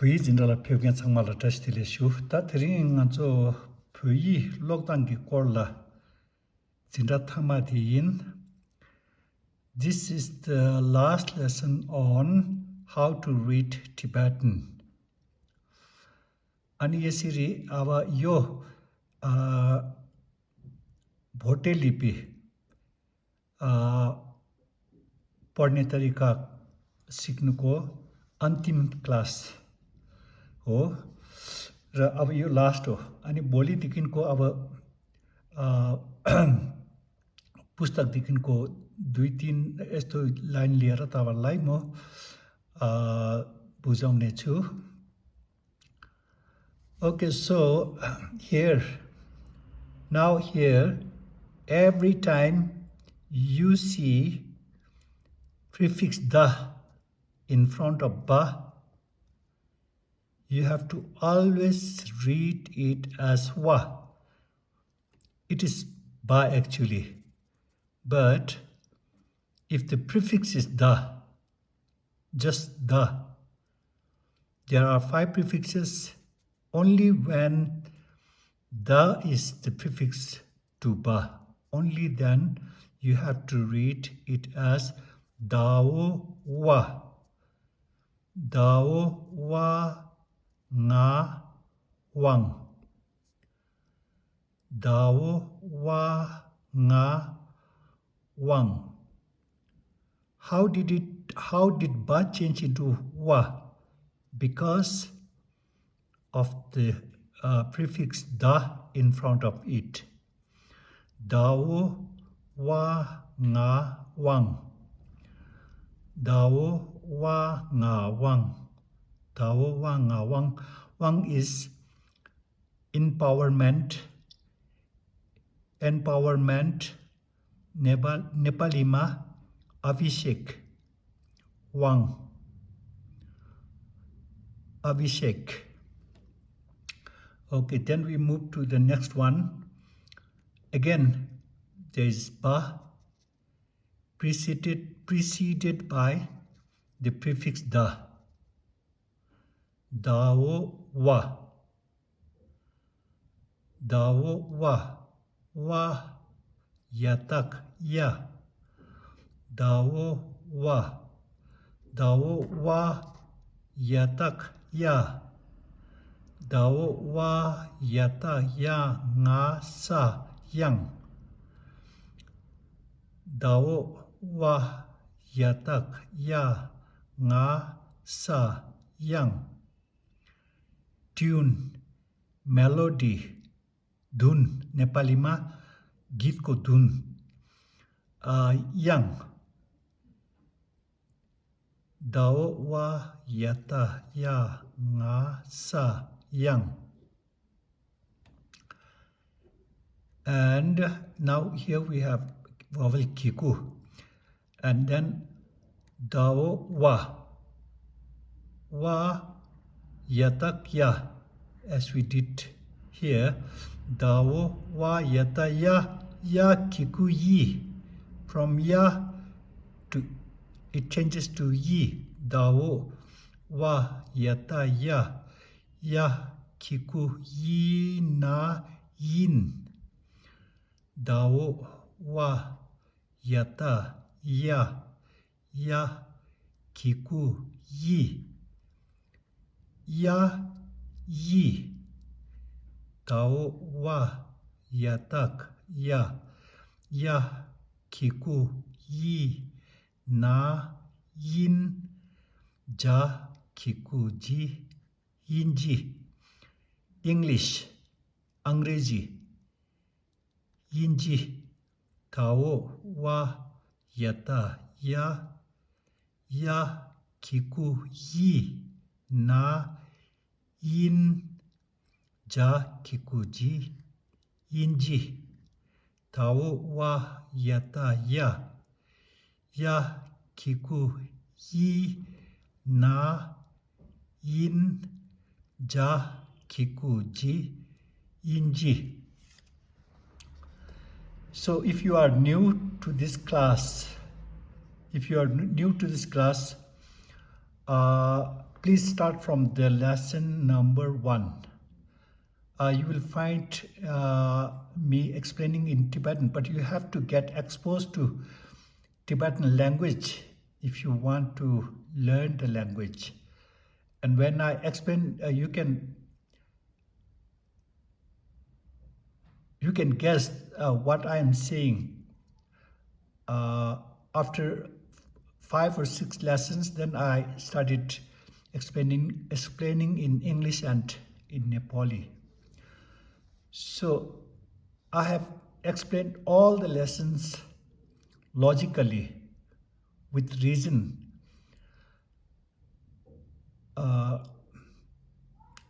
pui jindala pyogen changmala tashtile shu ta thring ngancho pui lockdown ki korla jinda thama yin. This is the last lesson on how to read Tibetan. Ani yesiri ava yo bhote lipi पढ्ने तरिका सिक्नुको अन्तिम class हो र अब यो last हो अनि भोलिदेखिको अब पुस्तकदेखिको 2-3 यस्तो line लिएर तपाईलाई म बुझाउने छु. Okay, so here every time you see prefix da in front of ba, you have to always read it as wa. It is ba actually, but if the prefix is da, just da, there are 5 prefixes. Only when da is the prefix to ba, only then you have to read it as dao wa. Dao wa nga wang. Dao wa nga wang. How did ba change into wa? Because of the prefix da in front of it. Dao wa nga wang. Dao wa nga wang. Dao wa nga wang. Wang is empowerment. Nepali ma Abhishek. Wang. Abhishek. Okay, then we move to the next one. Again, there is ba preceded by the prefix da. Dao wa. Dao wa. Wa yatak ya. Dao wa. Dao wa yatak ya. Dao wa yata ya nga sa yang. Dao wa yatak ya nga sa yang. Tune, melody, dhun, Nepali ma गीत को धुन. Yang. Dao wa yata ya nga sa yang. And now here we have vowel kiku, and then dao wa. Wa yatak ya, as we did here. Dao wa yata ya. Ya kiku yi. From ya to it changes to yi. Dao wa yata ya. Ya kiku yi na yin. Dao wa yata ya. Ya kiku yi. Ya yi. Dao wa yatak ya. Ya kiku yi na yin. Ja kiku ji yin ji. English, अंग्रेजी yin ji. Dao wa yata ya. Ya kiku yi na yin. Ja kiku ji yin ji. Dao wa yata ya. Ya kiku yi na yin. Ja kiku ji yin ji. So if you are new to this class, Please start from the lesson number 1. You will find me explaining in Tibetan, but you have to get exposed to Tibetan language if you want to learn the language. And when I explain, you can guess what I am saying. After 5 or 6 lessons, then I started explaining in English and in Nepali. So I have explained all the lessons logically with reason.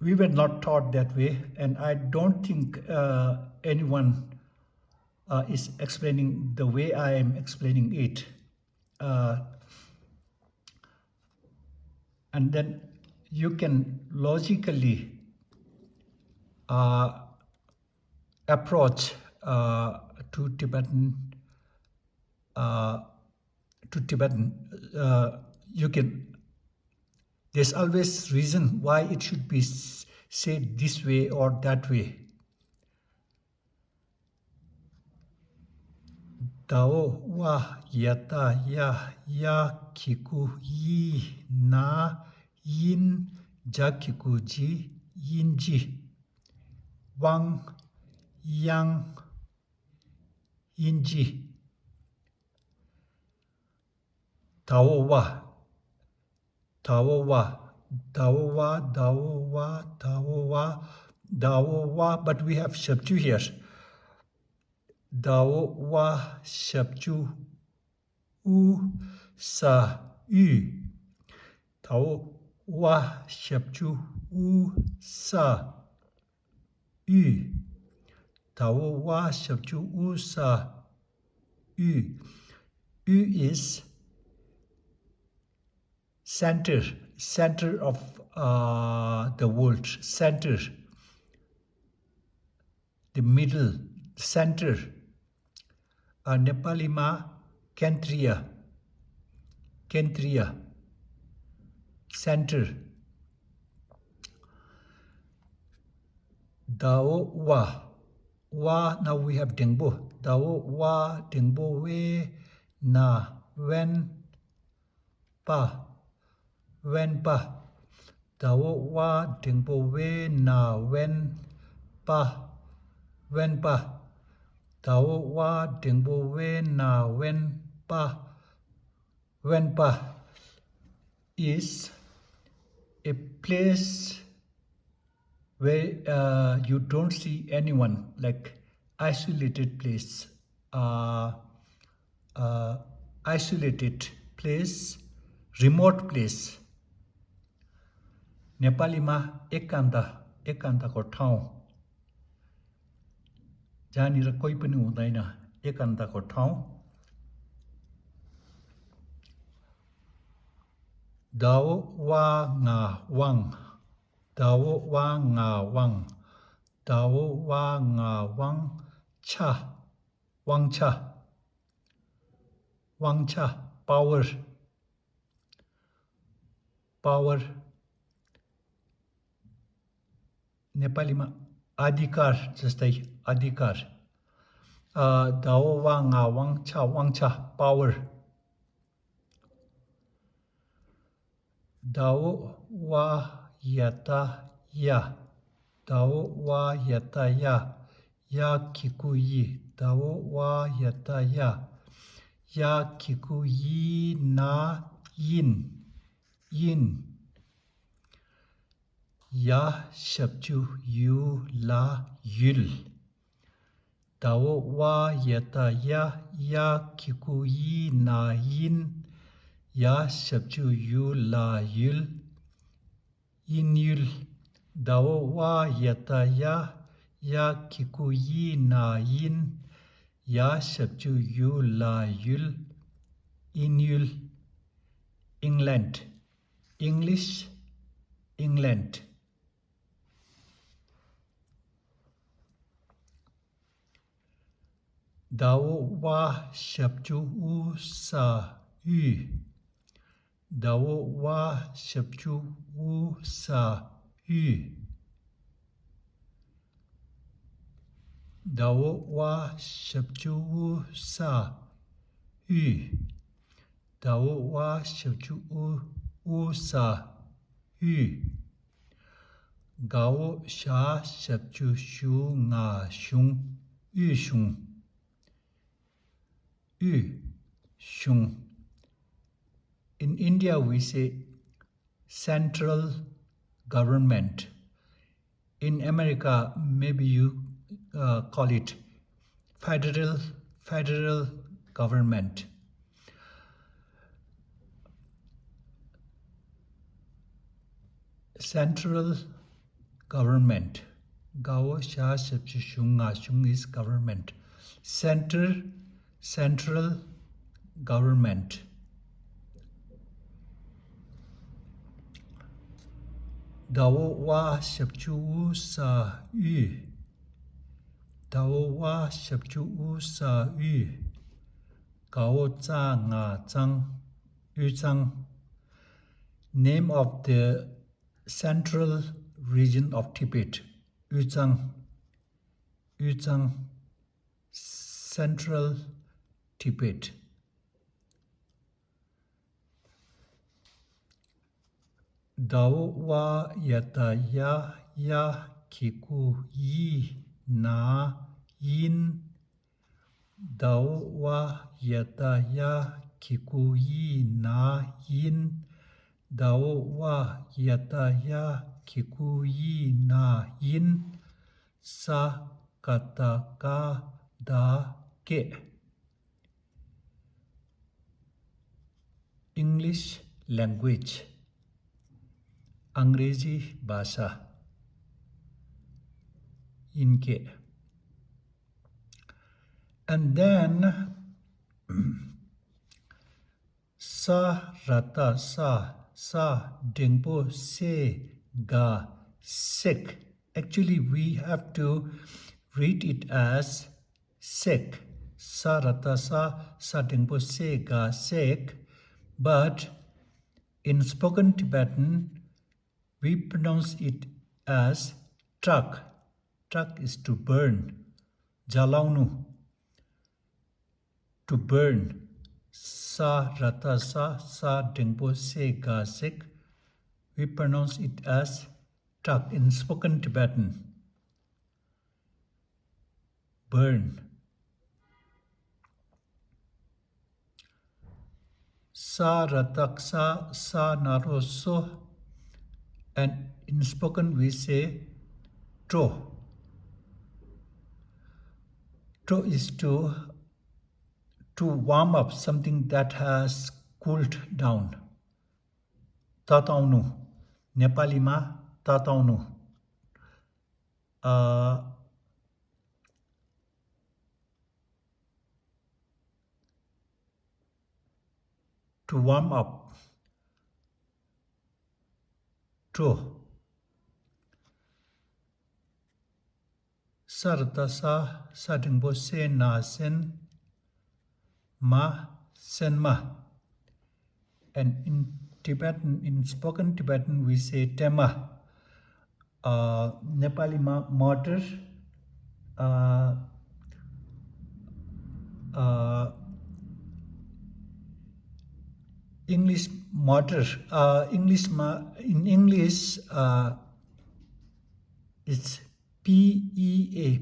We were not taught that way, and I don't think anyone is explaining the way I am explaining it. And then you can logically approach to Tibetan. You can. There's always reason why it should be said this way or that way. Tao wa yata ya kiku yi na yin jakiku ji yin ji wang yang yin ji. Tao wa Tao wa, but we have Shabju here. Dao wa Shabju u sa yu. Tao wa Shabju u sa yu. Tao wa Shabju u sa yu. Yu is center of the world, center, the middle, center. Nepali ma Kentria, center. Dao wa, now we have Dengbo. Dao wa Dengbo we na wen pa. Dao wa Dengbo we na wen pa. Dao wa Dengbo we na wen pa. Is a place where you don't see anyone, like isolated place. Isolated place, remote place. नेपालीमा एकान्तको ठाउँ, जहाँनिर कोही पनि हुँदैन, एकान्तको ठाउँ. Dao wa nga wang, Dao wa nga wang, Dao wa nga wang cha, wang cha, power. नेपालीमा अधिकार जस्तै अधिकार. Dao wa nga wang cha, power. Dao wa yata ya, Dao wa yata ya kiku yi, Dao wa yata ya kiku yi na yin, ya Shabju yu la yul. Dao wa yata ya kiku yi na yin, ya Shabju yu la yul, yin yul. Dao wa yata ya kiku yi na yin, ya Shabju yu la yul, yin yul. England, English, England. Dao wa Shabju u sa yu, Dao wa shapchu wu sa yu. Dao wa shapchu wu sa yu. Dao wa shapchu wu sa yu. Gao sha shapchu shu nga shung yu shung. Yu shung. In India we say central government. In America maybe you call it federal government. Central government. Gao sha shapchu shung nga shung is government. Central government. Dao wa shapchu wu sa yu. Dao wa shapchu wu sa yu. Gao za nga zang yu zang. Name of the central region of Tibet. Yu zang. Yu zang. Central Tibet. Dao wa yata ya kiku yi na yin. Dao wa yata ya kiku yi na yin. Dao wa yata ya kiku yi na yin. Sa kata ka da ke. English language. अंग्रेजी भाषा इनके. And then sa rata sa dengpo se ga sek. Actually we have to read it as sek. Sa rata sa dengpo se ga sek. But in spoken Tibetan we pronounce it as trak. Trak is to burn. Jalaunu. To burn. Sa rata sa dengpo se ga sek. We pronounce it as trak in spoken Tibetan. Burn. Sa rataksa sa naroso. And in spoken we say tro. Tro is to warm up something that has cooled down. Tataunu. Nepalima tataunu. To warm up. Tro. Sarata sa dengpo se na sen ma sen ma. And in Tibetan, in spoken Tibetan, we say tema. Nepali mortar. English mortar. In English, it's PEA.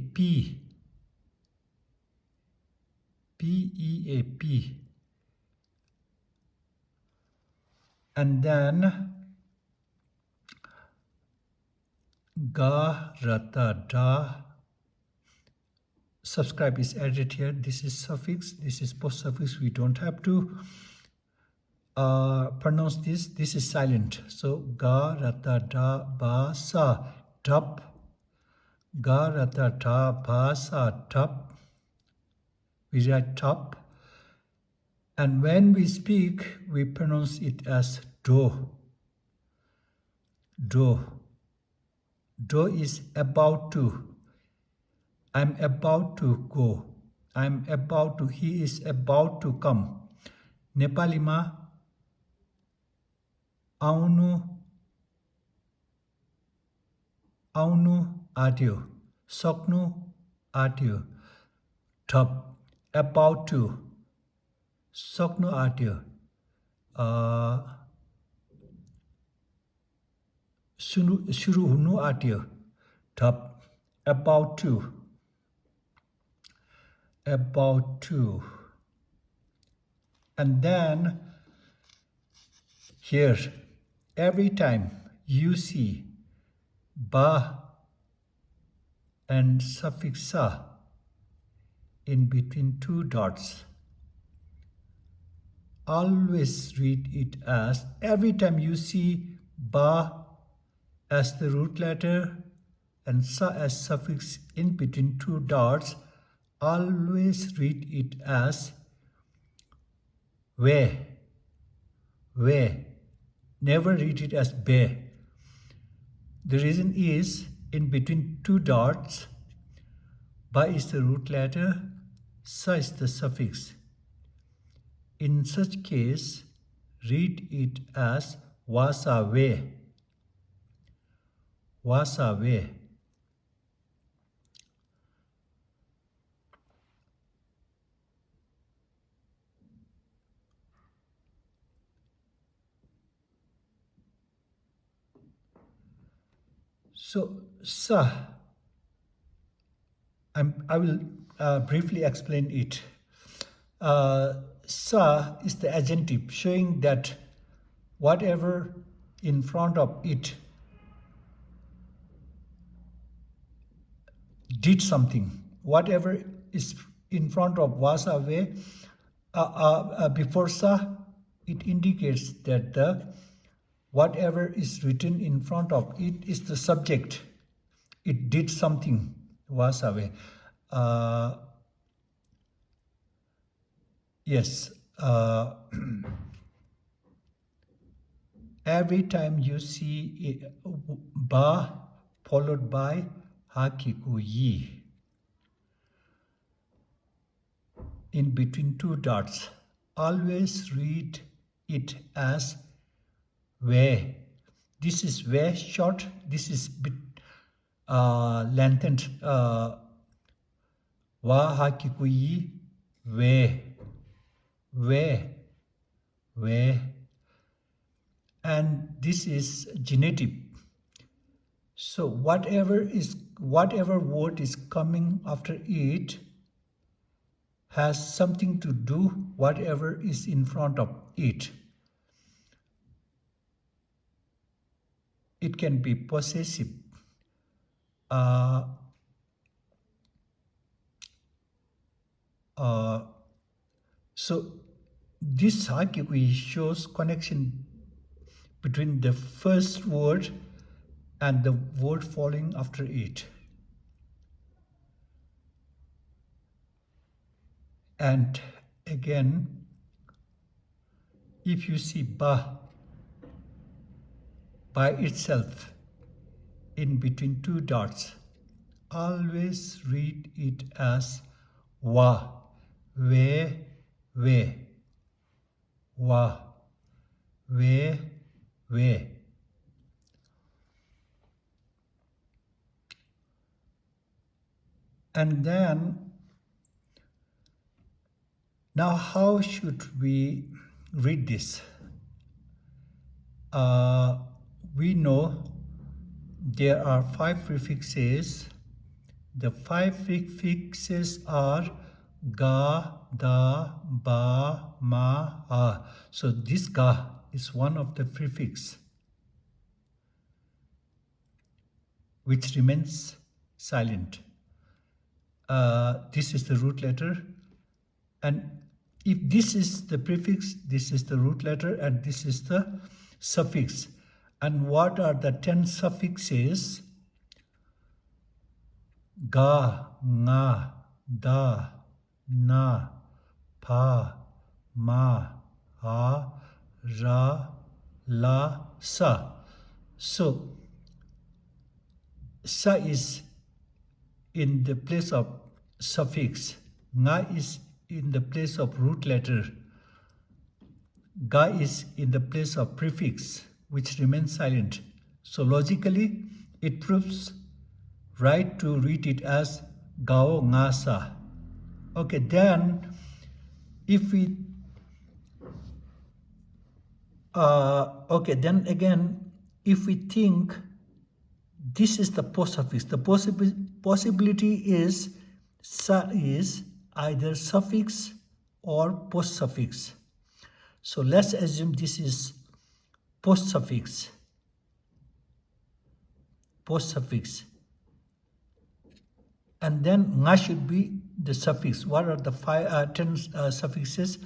PEAP. And then ga rata da. Subscribe is added here. This is suffix. This is post suffix. We don't have to pronounce this. This is silent. So ga rata da ba sa tap. Ga rata da ba sa tap. We write top. And when we speak, we pronounce it as do. Do. Do is about to. I'm about to go. I'm about to. He is about to come. Nepalima Aunu, aunu atyo. Soknu atyo. Thap, about to. Soknu atyo. Shuru hunu atyo. Thap, about to. About to. And then here, every time you see ba and suffix sa in between two dots, always read it as, every time you see ba as the root letter and sa as suffix in between two dots, always read it as we. Never read it as be. The reason is, in between two dots, ba is the root letter, sa is the suffix. In such case, read it as wasa we. Wasa we. So, sa, I will briefly explain it. Sa is the adjective showing that whatever in front of it did something. Whatever is in front of wasa we, before sa, it indicates that the whatever is written in front of it is the subject. It did something, was away. Yes. Every time you see ba followed by hakiku yi in between two dots, always read it as we. This is we short, this is bit lengthened. Wa hakiku yi we. And this is genitive. So whatever word is coming after it has something to do whatever is in front of it. It can be possessive. So this hakikui shows connection between the first word and the word following after it. And again, if you see ba by itself in between two dots, always read it as wa, we, wa, we. And then, now how should we read this? We know there are 5 prefixes. The 5 prefixes are ga, da, ba, ma, a. So this ga is one of the prefix which remains silent. This is the root letter, and if this is the prefix, this is the root letter, and this is the suffix. And what are the 10 suffixes? Ga, nga, da, na, pa, ma, a, ra, la, sa. So, sa is in the place of suffix, nga is in the place of root letter, ga is in the place of prefix, which remains silent. So logically, it proves right to read it as Gao Nga Sa. Okay, then if we then again, if we think this is the post suffix, the possibility is sa is either suffix or post suffix. So let's assume this is post suffix. And then nga should be the suffix. What are the 10 suffixes?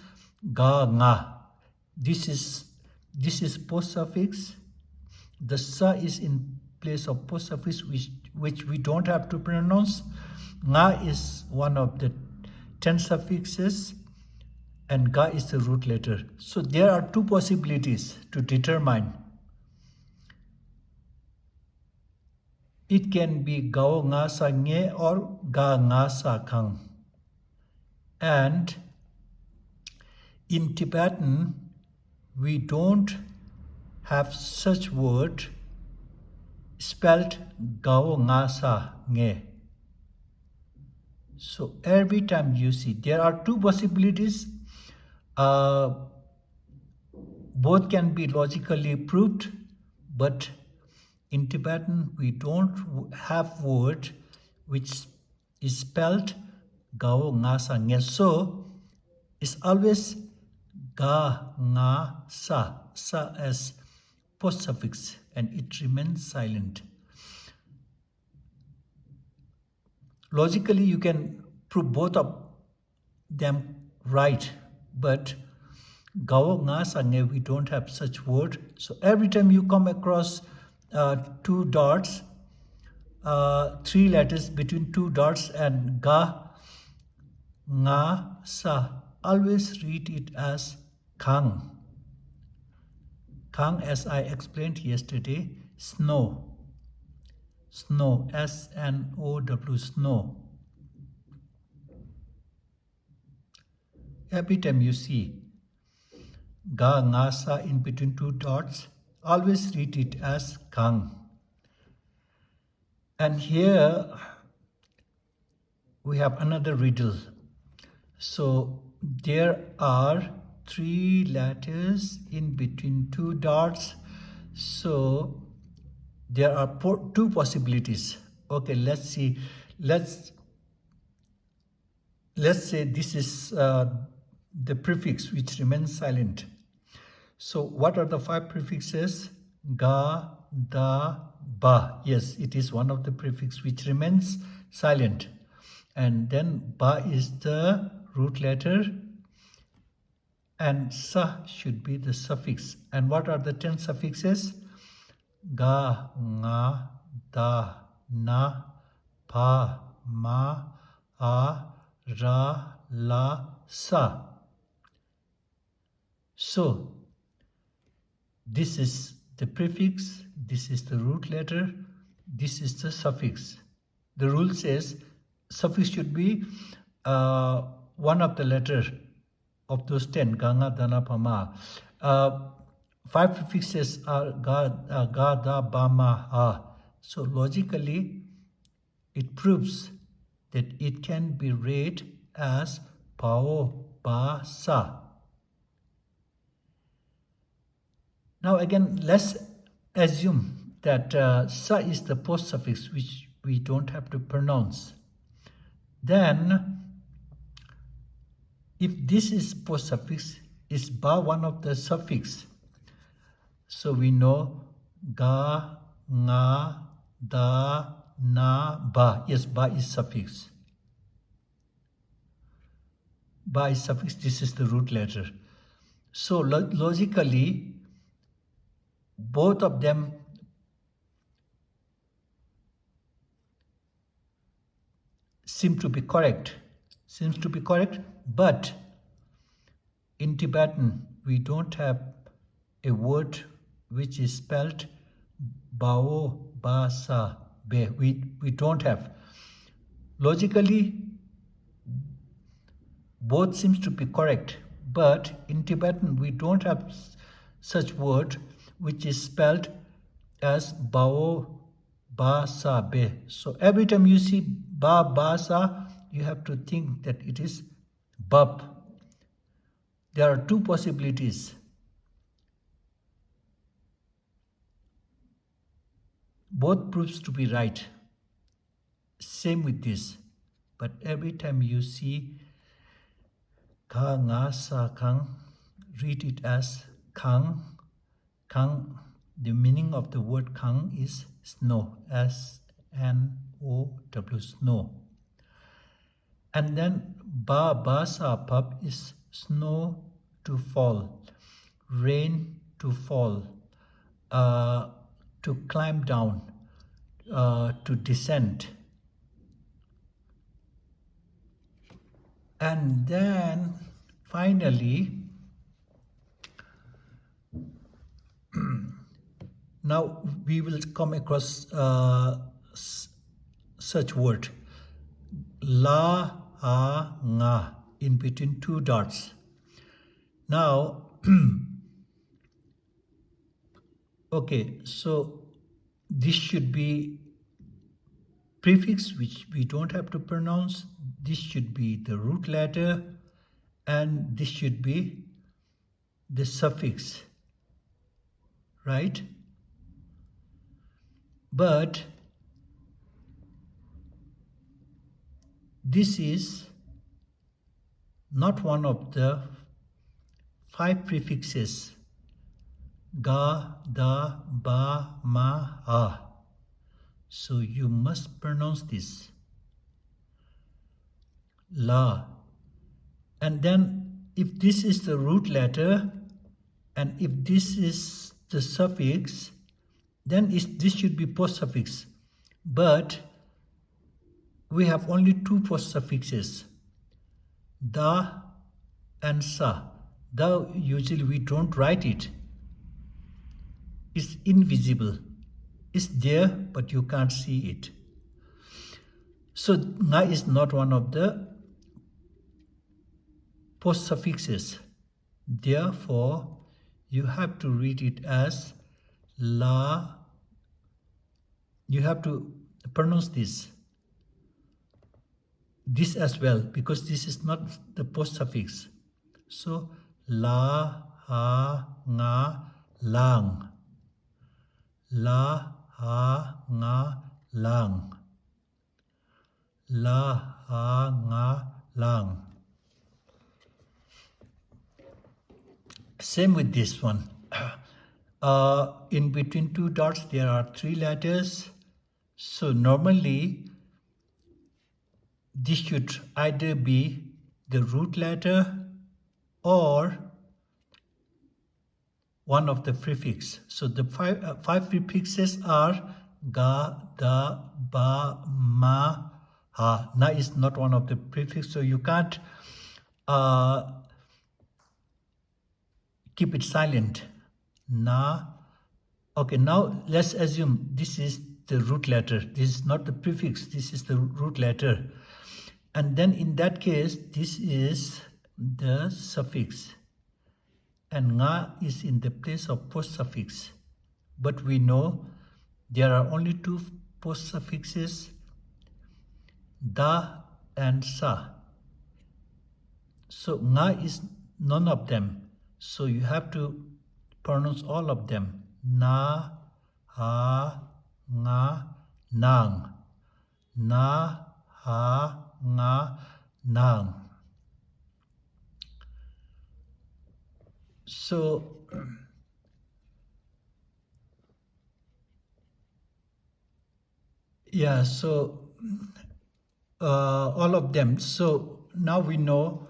Ga, nga. This is post suffix. The sa is in place of post suffix, which we don't have to pronounce. Nga is one of the 10 suffixes, and ga is the root letter. So there are two possibilities to determine. It can be gao nga sa nge or ga nga sa kang. And in Tibetan, we don't have such word spelled gao nga sa nge. So every time you see, there are two possibilities. Both can be logically proved, but in Tibetan, we don't have word which is spelled gao nga sa nge. So it's always ga nga sa as post suffix, and it remains silent. Logically, you can prove both of them right, but gao nga sa nge, we don't have such word. So every time you come across two dots, three letters between two dots and ga nga sa, always read it as kang. Kang, as I explained yesterday, snow. Snow, S-N-O-W, snow. Every time you see ga nga sa in between two dots, always read it as kang. And here we have another riddle. So there are three letters in between two dots. So there are two possibilities. Okay, let's see. Let's say this is the prefix which remains silent. So what are the 5 prefixes? Ga, da, ba. Yes, it is one of the prefix which remains silent. And then ba is the root letter, and sa should be the suffix. And what are the 10 suffixes? Ga, nga, da, na, pa, ma, a, ra, la, sa. So this is the prefix, this is the root letter, this is the suffix. The rule says suffix should be one of the letter of those 10, ganga, dana, pama. 5 prefixes are ga, da, ba, ma, ha. So logically, it proves that it can be read as pao, ba, sa. Now again, let's assume that sa is the post suffix which we don't have to pronounce. Then, if this is post suffix, is ba one of the suffix? So we know ga, nga, da, na, ba. Yes, ba is suffix. Ba is suffix, this is the root letter. So logically, both of them seems to be correct, but in Tibetan, we don't have a word which is spelled bao, ba, sa, be. We don't have. Logically, both seems to be correct, but in Tibetan, we don't have such word which is spelled as bao ba sa be. So every time you see ba sa, you have to think that it is bab. There are two possibilities. Both proves to be right. Same with this. But every time you see ka nga sa kang, read it as kang. Kang, the meaning of the word kang is snow, S-N-O-W, snow. And then ba sa pab is snow to fall, rain to fall, to climb down, to descend. And then finally, now we will come across such word, la, ha, nga, in between two dots. Now, okay, so this should be prefix which we don't have to pronounce. This should be the root letter, and this should be the suffix, right? But this is not one of the 5 prefixes, ga, da, ba, ma, ha. So you must pronounce this, la. And then if this is the root letter and if this is the suffix, then this should be post suffix. But we have only 2 post suffixes, da and sa. Da usually we don't write it. It's invisible. It's there, but you can't see it. So nga is not one of the post suffixes. Therefore, you have to read it as la. You have to pronounce this as well, because this is not the post suffix. So la, ha, nga, lang. La, ha, nga, lang. La, ha, nga, lang. Same with this one. In between 2 dots there are 3 letters. So normally this should either be the root letter or one of the prefix. So the 5 prefixes are ga, da, ba, ma, ha. Na is not one of the prefix, so you can't keep it silent. Na. Okay, now let's assume this is the root letter. This is not the prefix, this is the root letter. And then in that case, this is the suffix. And nga is in the place of post suffix. But we know there are only 2 post suffixes, da and sa. So nga is none of them. So you have to pronounce all of them. Na, ha, nga, nang. Na, ha, nga, nang. So yeah, so all of them. So now we know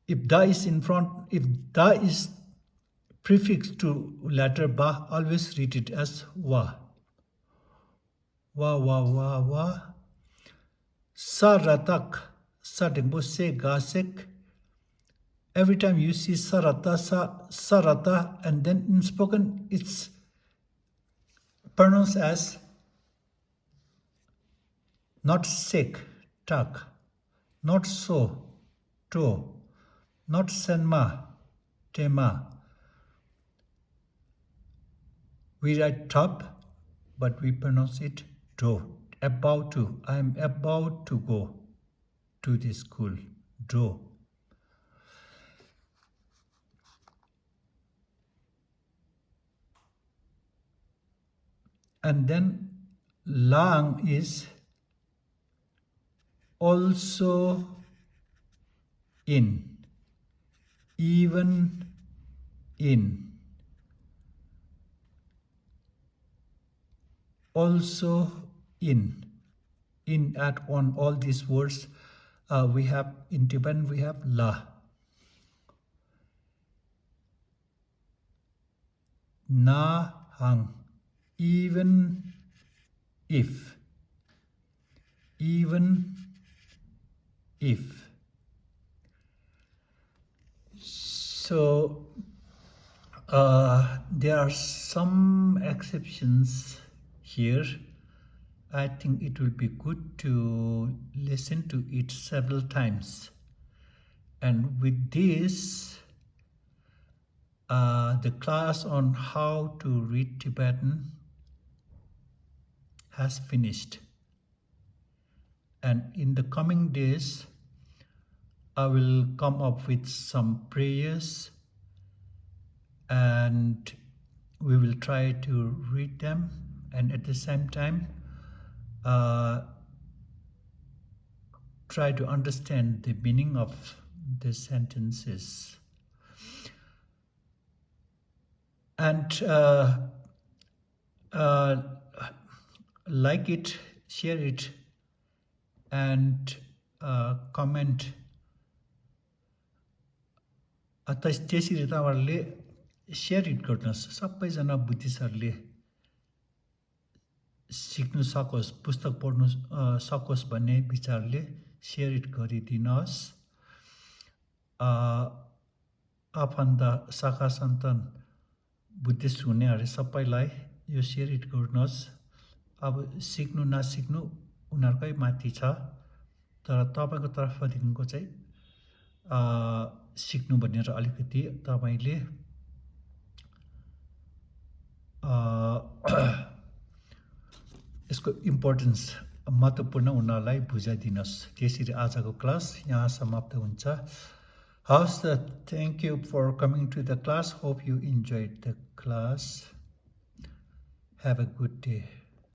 if da is in front, if da is prefix to letter ba, always read it as wa. Wa, wa, wa, wa. Saratak, sadimbo se gasek. Every time you see sarata, sarata, and then in spoken it's pronounced as not sek, tak, not so, to, not senma, tema. We write top, but we pronounce it do. About to. I am about to go to the school. Do. And then lang is also in, even in, also in at on all these words we have in Tibetan we have la, na, hang, even if, even if. So there are some exceptions here. I think it will be good to listen to it several times. And with this, the class on how to read Tibetan has finished. And in the coming days, I will come up with some prayers and we will try to read them, and at the same time try to understand the meaning of the sentences. And like it, share it, and comment. त्यसरी तपाईँहरूले share it गर्नुहोस्, सबैजना बुद्धिस्टहरूले सिक्नु सकोस्, पुस्तक पढ्नु सकोस् भन्ने विचारले सेयर इट गरिदिनुहोस्। आफन्त शाखा सन्तान बुद्धिस्ट हुनेहरू सबैलाई यो सेयर इट गर्नुहोस्। अब सिक्नु नसिक्नु उनीहरूकै माथि छ, तर तपाईँको तर्फदेखिको चाहिँ सिक्नु भनेर अलिकति तपाईले यसको इम्पोर्टेन्स महत्त्वपूर्ण उनीहरूलाई बुझाइदिनुहोस्। त्यसरी आजको क्लास यहाँ समाप्त हुन्छ। हवस् त, thank you for coming to the class. Hope you enjoyed the class. Have a good day.